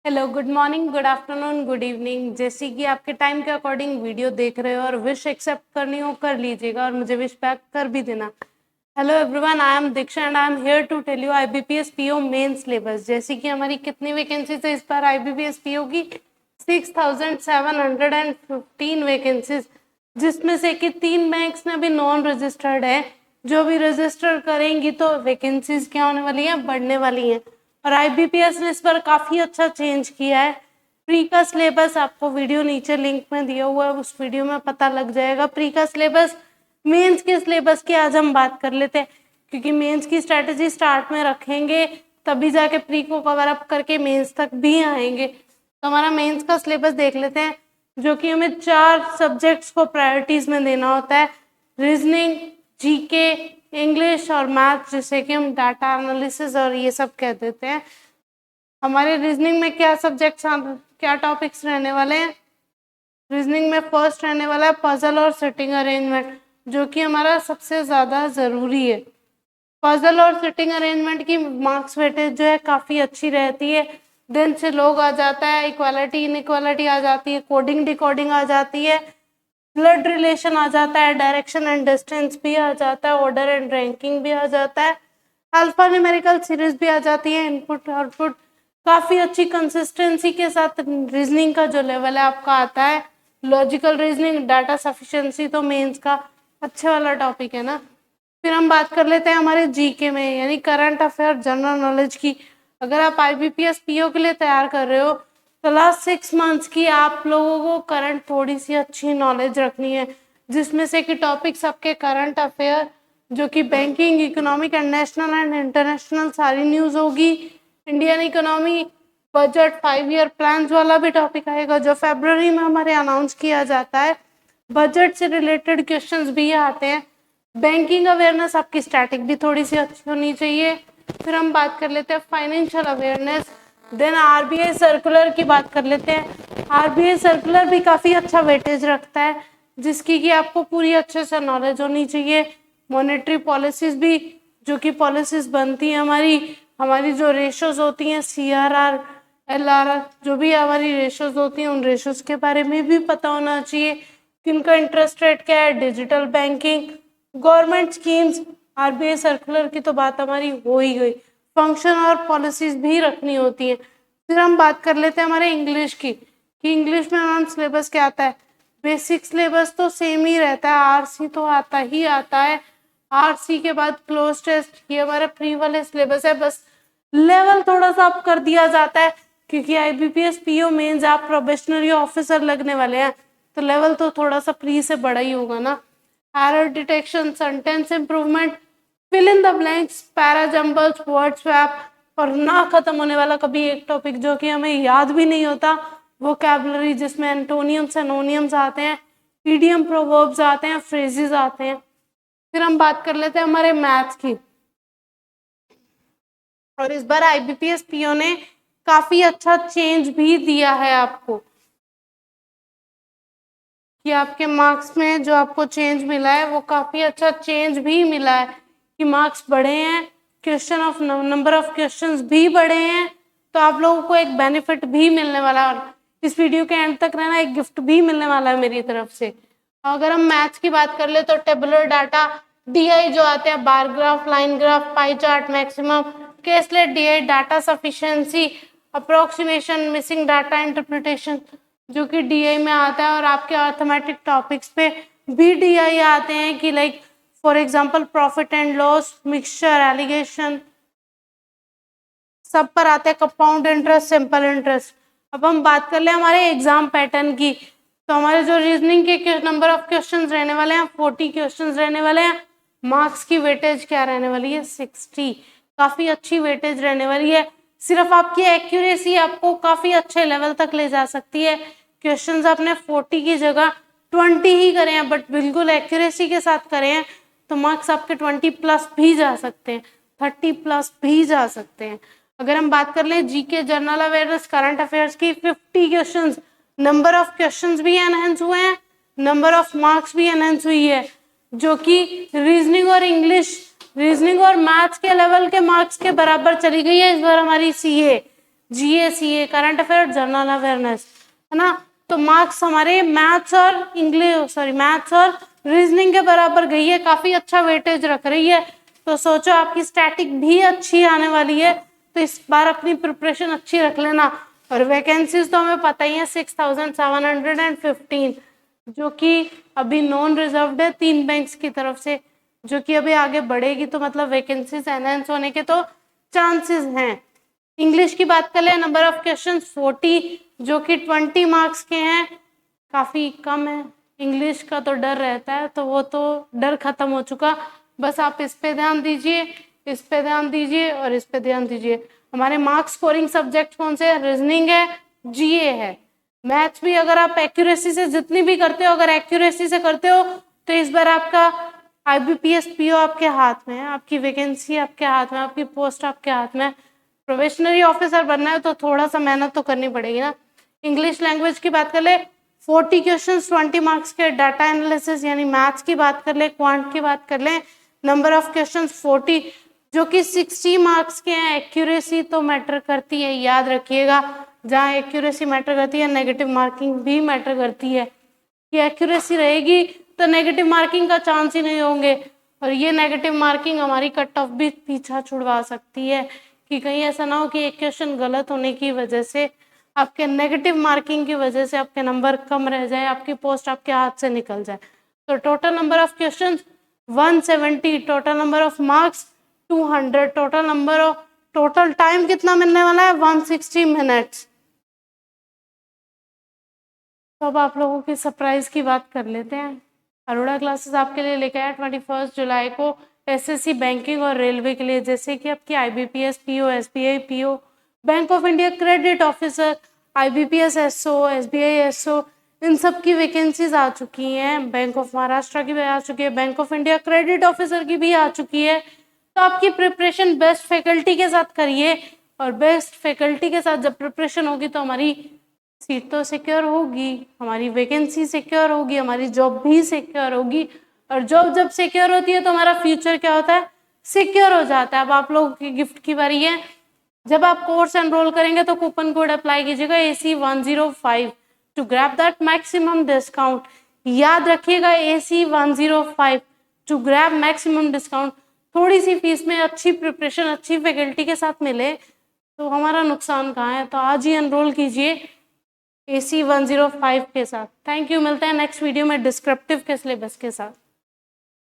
Hello, good morning, good afternoon, good evening. जैसे कि आपके टाइम के अकॉर्डिंग वीडियो देख रहे हो और विश एक्सेप्ट करनी हो कर लीजिएगा और मुझे विश बैक कर भी देना। Hello everyone, I am Diksha and I am here to tell you IBPS PO main syllabus. जैसे कि हमारी कितनी वैकेंसीज है इस बार आईबीपीएस पीओ की 6715 वैकेंसीज, जिसमें से कि 3 बैंक्स में भी नॉन रजिस्टर्ड है। जो भी रजिस्टर करेंगी तो वैकेंसीज क्या होने वाली है, बढ़ने वाली हैं। और आईबीपीएस ने इस पर काफ़ी अच्छा चेंज किया है। प्री का सिलेबस आपको वीडियो नीचे लिंक में दिया हुआ है, उस वीडियो में पता लग जाएगा प्री का सिलेबस। मेंस के सिलेबस की आज हम बात कर लेते हैं, क्योंकि मेंस की स्ट्रैटेजी स्टार्ट में रखेंगे तभी जाके प्री को कवर अप करके मेंस तक भी आएंगे। तो हमारा मेंस का सिलेबस देख लेते हैं, जो कि हमें 4 सब्जेक्ट्स को प्रायोरिटीज में देना होता है। रीजनिंग, जीके, इंग्लिश और मैथ, जिसे कि हम डाटा एनालिसिस और ये सब कह देते हैं। हमारे रीजनिंग में क्या सब्जेक्ट्स क्या टॉपिक्स रहने वाले हैं। रीजनिंग में फर्स्ट रहने वाला है पजल और सिटिंग अरेंजमेंट, जो कि हमारा सबसे ज़्यादा ज़रूरी है। पजल और सिटिंग अरेंजमेंट की मार्क्स वेटेज जो है काफ़ी अच्छी रहती है। दिन से लोग आ जाता है, इक्वालिटी इनइक्वालिटी आ जाती है, कोडिंग डिकोडिंग आ जाती है, ब्लड रिलेशन आ जाता है, डायरेक्शन एंड डिस्टेंस भी आ जाता है, ऑर्डर एंड रैंकिंग भी आ जाता है, अल्फा न्यूमेरिकल सीरीज भी आ जाती है, इनपुट आउटपुट। काफ़ी अच्छी कंसिस्टेंसी के साथ रीजनिंग का जो लेवल है आपका आता है। लॉजिकल रीजनिंग, डाटा सफिशिएंसी तो मेंस का अच्छे वाला टॉपिक है ना। फिर हम बात कर लेते हैं हमारे जीके में, यानी करंट अफेयर जनरल नॉलेज की। अगर आप आईबीपीएस पीओ के लिए तैयार कर रहे हो तो लास्ट 6 मंथ्स की आप लोगों को करंट थोड़ी सी अच्छी नॉलेज रखनी है, जिसमें से कि टॉपिक्स आपके करंट अफेयर, जो कि banking, economic and national and international सारी न्यूज़ होगी, Indian economy, budget, 5 year plans वाला भी टॉपिक आएगा जो फरवरी में हमारे अनाउंस किया जाता है। बजट से रिलेटेड क्वेश्चंस भी आते हैं। बैंकिंग अवेयरनेस आपकी स्टैटिक भी थोड़ी सी अच्छी होनी चाहिए। फिर हम बात कर लेते हैं financial awareness, then RBI circular की बात कर लेते हैं। आरबीआई सर्कुलर भी काफ़ी अच्छा वेटेज रखता है, जिसकी कि आपको पूरी अच्छे से नॉलेज होनी चाहिए। मॉनेटरी पॉलिसीज भी, जो कि पॉलिसीज बनती हैं हमारी जो रेशोज होती हैं, सीआरआर, एलआरआर, जो भी हमारी रेशोज होती हैं उन रेशोज के बारे में भी पता होना चाहिए। किनका इंटरेस्ट रेट क्या है, digital banking, government schemes. RBI circular की तो बात हमारी हो ही गई। फंक्शन और पॉलिसीज भी रखनी होती हैं। फिर हम बात कर लेते हैं हमारे इंग्लिश की, कि इंग्लिश में हमारा सिलेबस क्या आता है। बेसिक सिलेबस तो सेम ही रहता है, आरसी तो आता ही आता है। आरसी के बाद क्लोज टेस्ट, ये हमारा प्री वाले सिलेबस है। बस लेवल थोड़ा सा अप कर दिया जाता है, क्योंकि आईबीपीएस पीओ मेंस आप प्रोबेशनरी ऑफिसर लगने वाले हैं, तो लेवल तो थोड़ा सा प्री से बड़ा ही होगा ना। Error detection, sentence improvement, fill in the blanks, para jumbles, word swap, और ना खत्म होने वाला कभी एक टॉपिक जो कि हमें याद भी नहीं होता, वोकैबुलरी, जिसमें एंटोनियम्स एनोनियम्स आते हैं, इडियम प्रोवर्ब्स आते हैं, फ्रेजेस आते हैं। फिर हम बात कर लेते हैं हमारे मैथ्स की, और इस बार आईबीपीएस पीओ ने काफी अच्छा चेंज भी दिया है आपको, कि आपके मार्क्स में जो आपको चेंज मिला है वो काफी अच्छा चेंज भी मिला है, कि मार्क्स बढ़े हैं, question of number of questions भी बढ़े हैं। तो आप लोगों को एक बेनिफिट भी मिलने वाला है, और इस वीडियो के एंड तक रहना, एक गिफ्ट भी मिलने वाला है मेरी तरफ से। अगर हम मैथ्स की बात कर ले तो टेबुलर डाटा, डीआई जो आते हैं, bar graph, line graph, pie chart, maximum, caselet DI, data sufficiency, approximation, missing data interpretation, जो कि डीआई में आता है। और आपके अर्थमेटिक टॉपिक्स पे भी डीआई आते हैं, कि like for example profit and loss, mixture, alligation, सब पर आते हैं, कंपाउंड इंटरेस्ट, सिंपल इंटरेस्ट। अब हम बात कर ले हमारे एग्जाम पैटर्न की, तो हमारे जो रीजनिंग के नंबर ऑफ क्वेश्चंस रहने वाले हैं 40 क्वेश्चंस रहने वाले हैं। मार्क्स की वेटेज क्या रहने वाली है, 60। काफी अच्छी वेटेज रहने वाली है। सिर्फ आपकी एक्यूरेसी आपको काफी अच्छे लेवल तक ले जा सकती है। क्वेश्चंस आपने 40 की जगह 20 ही करे हैं, बट बिल्कुल एक्यूरेसी के साथ करे हैं, तो मार्क्स आपके 20 प्लस भी जा सकते हैं, 30 प्लस भी जा सकते हैं। अगर हम बात कर ले GK, general awareness, current affairs की 50 क्वेश्चंस, नंबर ऑफ क्वेश्चंस भी एनहेंस हुए हैं, नंबर ऑफ मार्क्स भी एनहेंस हुई है, जो कि रीजनिंग और इंग्लिश, रीजनिंग और मैथ्स के लेवल के मार्क्स के बराबर चली गई है इस बार हमारी CA. GA CA current affair general awareness, है ना। तो मार्क्स हमारे मैथ्स और रीजनिंग के बराबर गई है, काफी अच्छा वेटेज रख रही है। तो सोचो आपकी स्टैटिक भी अच्छी आने वाली है, तो इस बार अपनी प्रिपरेशन अच्छी रख लेना। और वैकेंसीज तो हमें पता ही है 6715, जो कि अभी नॉन रिजर्व्ड है 3 बैंक्स की तरफ से, जो कि अभी आगे बढ़ेगी, तो मतलब वैकेंसीज एनहेंस होने के तो चांसेस हैं। इंग्लिश की बात कर ले, नंबर ऑफ क्वेश्चन 40, जो कि 20 मार्क्स के हैं, काफी कम है। इंग्लिश का तो डर रहता है, तो वो तो डर खत्म हो चुका। बस आप इस पे ध्यान दीजिए, इस पे ध्यान दीजिए और इस पे ध्यान दीजिए। हमारे मार्क्स स्कोरिंग सब्जेक्ट कौन से है? रीजनिंग है, GA है। मैथ्स भी अगर आप एक्यूरेसी से जितनी भी करते हो, अगर एक्यूरेसी से करते हो, तो इस बार आपका IBPS PO आपके हाथ में है, आपकी वैकेंसी आपके हाथ में, आपकी पोस्ट आपके हाथ में। प्रोबेशनरी ऑफिसर बनना है तो थोड़ा सा मेहनत तो करनी पड़ेगी ना। इंग्लिश लैंग्वेज की बात कर ले, 40 क्वेश्चंस 20 मार्क्स के। डाटा एनालिसिस यानी मैथ्स की बात कर ले, क्वांट की बात कर ले, नंबर ऑफ क्वेश्चंस 40, जो कि 60 मार्क्स के हैं। एक्यूरेसी तो मैटर करती है, याद रखिएगा। जहाँ एक्यूरेसी मैटर करती है, नेगेटिव मार्किंग भी मैटर करती है। कि एक्यूरेसी रहेगी तो नेगेटिव मार्किंग का चांस ही नहीं होंगे, और ये नेगेटिव मार्किंग हमारी कट ऑफ भी पीछा छुड़वा सकती है, कि कहीं ऐसा ना हो कि एक क्वेश्चन गलत होने की वजह से, आपके नेगेटिव मार्किंग की वजह से आपके नंबर कम रह जाए, आपकी पोस्ट आपके हाथ से निकल जाए। तो total number of question 170, total number of marks 200, total time कितना मिलने वाला है? 160 मिनट्स। तो अब आप लोगों की सरप्राइज की बात कर लेते हैं। अरोड़ा क्लासेस आपके लिए लेकर आया 21 जुलाई को SSC बैंकिंग और रेलवे के लिए, जैसे कि आपकी IBPS PO, SBI PO, bank of India credit officer, IBPS SO, SBI SO, इन सब की वैकेंसीज आ चुकी हैं। बैंक ऑफ महाराष्ट्र की भी आ चुकी है, bank of India credit officer की भी आ चुकी है। तो आपकी प्रिपरेशन बेस्ट फैकल्टी के साथ करिए, और बेस्ट फैकल्टी के साथ जब प्रिपरेशन होगी तो हमारी सीट तो सिक्योर होगी, हमारी वैकेंसी सिक्योर होगी, हमारी जॉब भी सिक्योर होगी। और जॉब जब सिक्योर होती है तो हमारा फ्यूचर क्या होता है? सिक्योर हो जाता है। अब आप लोगों की गिफ्ट की बारी है। जब आप कोर्स एनरोल करेंगे तो कूपन कोड अप्लाई कीजिएगा AC105 to grab that maximum discount. याद रखिएगा AC105 to grab maximum discount. थोड़ी सी फीस में अच्छी प्रिपरेशन अच्छी फैकल्टी के साथ मिले तो हमारा नुकसान कहाँ है? तो आज ही एनरोल कीजिए AC105 के साथ। थैंक यू, मिलते हैं नेक्स्ट वीडियो में डिस्क्रिप्टिव के सिलेबस के साथ।